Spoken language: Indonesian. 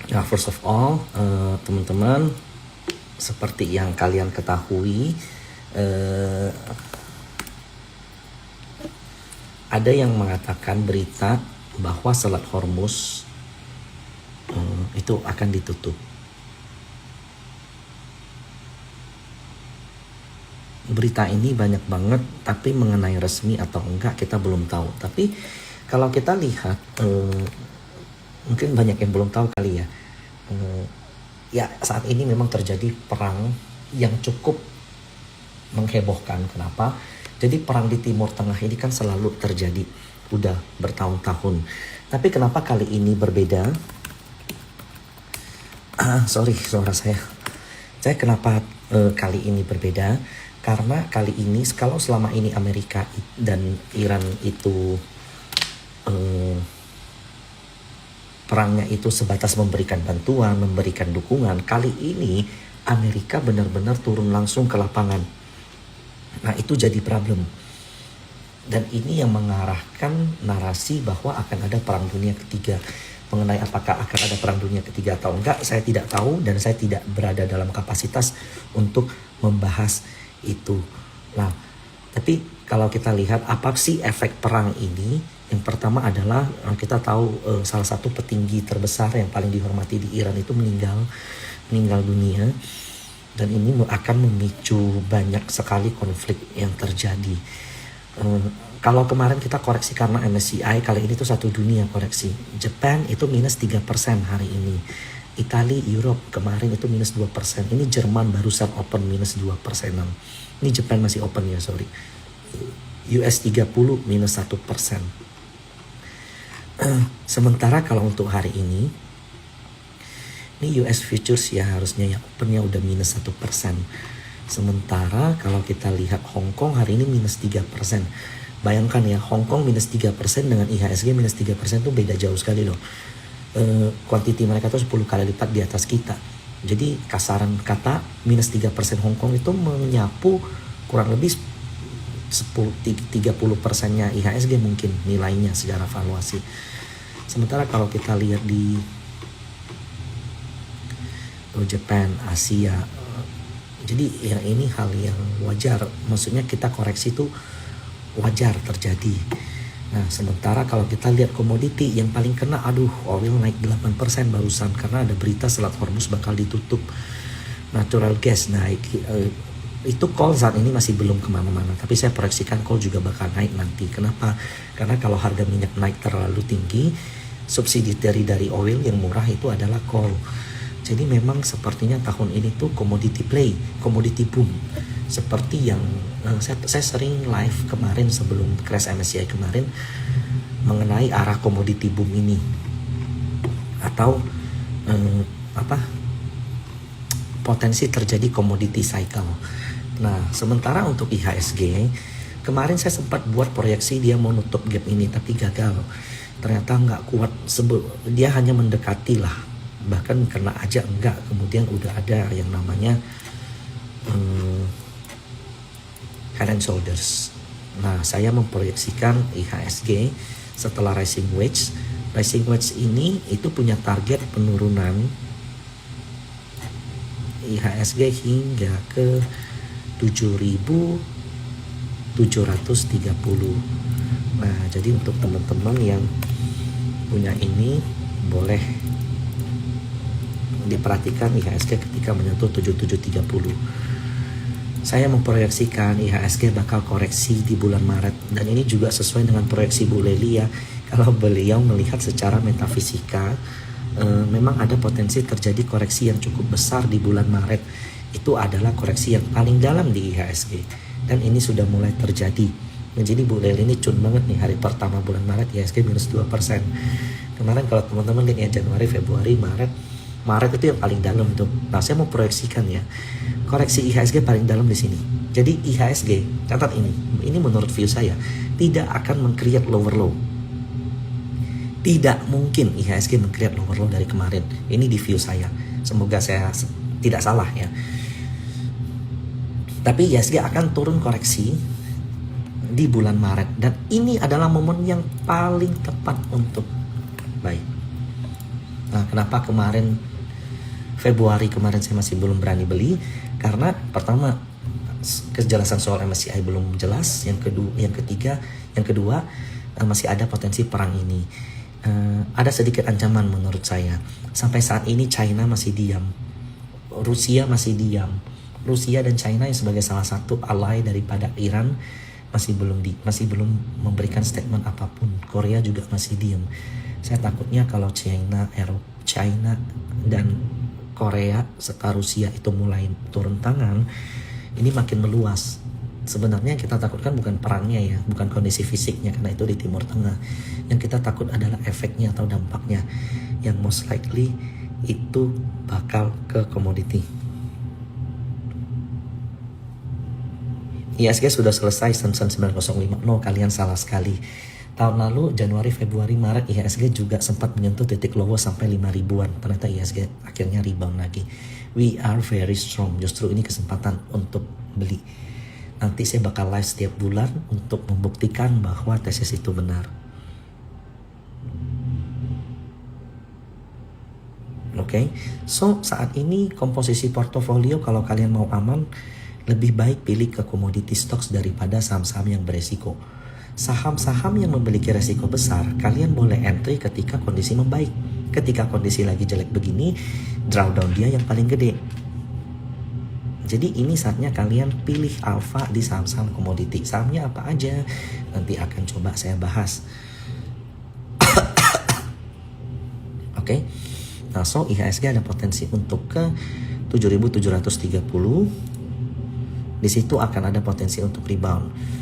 Nah, first of all, teman-teman, seperti yang kalian ketahui, ada yang mengatakan berita bahwa Selat Hormuz itu akan ditutup. Berita ini banyak banget, tapi mengenai resmi atau enggak kita belum tahu. Tapi kalau kita lihat, mungkin banyak yang belum tahu kali ya. Ya saat ini memang terjadi perang yang cukup menghebohkan. Kenapa? Jadi perang di Timur Tengah ini kan selalu terjadi, udah bertahun-tahun. Tapi kenapa kali ini berbeda? Sorry suara saya. Saya kenapa kali ini berbeda? Karena kali ini, kalau selama ini Amerika dan Iran itu perangnya itu sebatas memberikan bantuan, memberikan dukungan, kali ini Amerika benar-benar turun langsung ke lapangan. Nah, itu jadi problem. Dan ini yang mengarahkan narasi bahwa akan ada perang dunia ketiga. Mengenai apakah akan ada perang dunia ketiga atau enggak, saya tidak tahu dan saya tidak berada dalam kapasitas untuk membahas itu. Nah, tapi kalau kita lihat apa sih efek perang ini? Yang pertama adalah kita tahu salah satu petinggi terbesar yang paling dihormati di Iran itu meninggal dunia, dan ini akan memicu banyak sekali konflik yang terjadi. Kalau kemarin kita koreksi karena MSCI, kali ini tuh satu dunia koreksi. Jepang itu minus 3% hari ini. Italia, Europe kemarin itu minus 2%. Ini Jerman barusan open minus 2%. Ini Jepang masih open ya, sorry. US 30 minus 1%. Sementara kalau untuk hari ini US futures ya harusnya yang opennya udah minus 1%. Sementara kalau kita lihat Hong Kong hari ini minus 3%. Bayangkan ya, Hong Kong minus 3% dengan IHSG minus 3% itu beda jauh sekali loh. Kuantiti mereka tuh 10 kali lipat di atas kita. Jadi kasaran kata minus 3% Hong Kong itu menyapu kurang lebih 30%-nya IHSG mungkin nilainya secara valuasi. Sementara kalau kita lihat di Jepang, Asia, jadi ya ini hal yang wajar. Maksudnya kita koreksi itu wajar terjadi. Nah, sementara kalau kita lihat komoditi yang paling kena, oil naik 8% barusan karena ada berita Selat Hormuz bakal ditutup. Natural gas naik, itu coal saat ini masih belum kemana-mana, tapi saya proyeksikan coal juga bakal naik nanti. Kenapa? Karena kalau harga minyak naik terlalu tinggi, subsidi dari oil yang murah itu adalah coal. Jadi memang sepertinya tahun ini tuh commodity play, commodity boom. Seperti yang saya sering live kemarin sebelum crash MSCI kemarin mengenai arah commodity boom ini atau potensi terjadi commodity cycle. Nah, sementara untuk IHSG kemarin saya sempat buat proyeksi dia mau nutup gap ini tapi gagal. Ternyata nggak kuat, dia hanya mendekati lah, bahkan kena aja enggak. Kemudian udah ada yang namanya head and shoulders. Nah, saya memproyeksikan IHSG setelah rising wedge ini itu punya target penurunan IHSG hingga ke 7.730. Nah, jadi untuk teman-teman yang punya ini boleh diperhatikan IHSG ketika menyentuh 7730. Saya memproyeksikan IHSG bakal koreksi di bulan Maret, dan ini juga sesuai dengan proyeksi Bu Leli ya. Kalau beliau melihat secara metafisika, memang ada potensi terjadi koreksi yang cukup besar di bulan Maret. Itu adalah koreksi yang paling dalam di IHSG, dan ini sudah mulai terjadi. Jadi Bu Leli ini cun banget nih, hari pertama bulan Maret IHSG minus 2%. Kemarin kalau teman-teman lihat ya, Januari, Februari, Maret itu yang paling dalam tuh. Nah, saya mau proyeksikan ya, koreksi IHSG paling dalam di sini. Jadi IHSG, catat ini menurut view saya tidak akan meng-create lower low. Tidak mungkin IHSG meng-create lower low dari kemarin. Ini di view saya. Semoga saya tidak salah ya. Tapi IHSG akan turun koreksi di bulan Maret, dan ini adalah momen yang paling tepat untuk buy. Nah, kenapa kemarin Februari kemarin saya masih belum berani beli? Karena pertama, kejelasan soal MSCI belum jelas. Yang kedua masih ada potensi perang ini. Ada sedikit ancaman menurut saya. Sampai saat ini China masih diam, Rusia masih diam. Rusia dan China yang sebagai salah satu ally daripada Iran masih belum memberikan statement apapun. Korea juga masih diam. Saya takutnya kalau China dan Korea serta Rusia itu mulai turun tangan, ini makin meluas. Sebenarnya kita takutkan bukan perangnya ya, bukan kondisi fisiknya, karena itu di Timur Tengah. Yang kita takut adalah efeknya atau dampaknya, yang most likely itu bakal ke komoditi. IHSG sudah selesai Sensen 9050, kalian salah sekali. Tahun lalu Januari, Februari, Maret IHSG juga sempat menyentuh titik low sampai 5 ribuan. Ternyata IHSG akhirnya rebound lagi. We are very strong. Justru ini kesempatan untuk beli. Nanti saya bakal live setiap bulan untuk membuktikan bahwa tesis itu benar. Oke, so saat ini komposisi portofolio kalau kalian mau aman, lebih baik pilih ke commodity stocks daripada saham-saham yang beresiko. Saham-saham yang memiliki resiko besar, kalian boleh entry ketika kondisi membaik. Ketika kondisi lagi jelek begini, drawdown dia yang paling gede. Jadi ini saatnya kalian pilih alpha di saham-saham komoditi. Sahamnya apa aja, nanti akan coba saya bahas. Oke. Nah, so IHSG ada potensi untuk ke 7.730. Di situ akan ada potensi untuk rebound.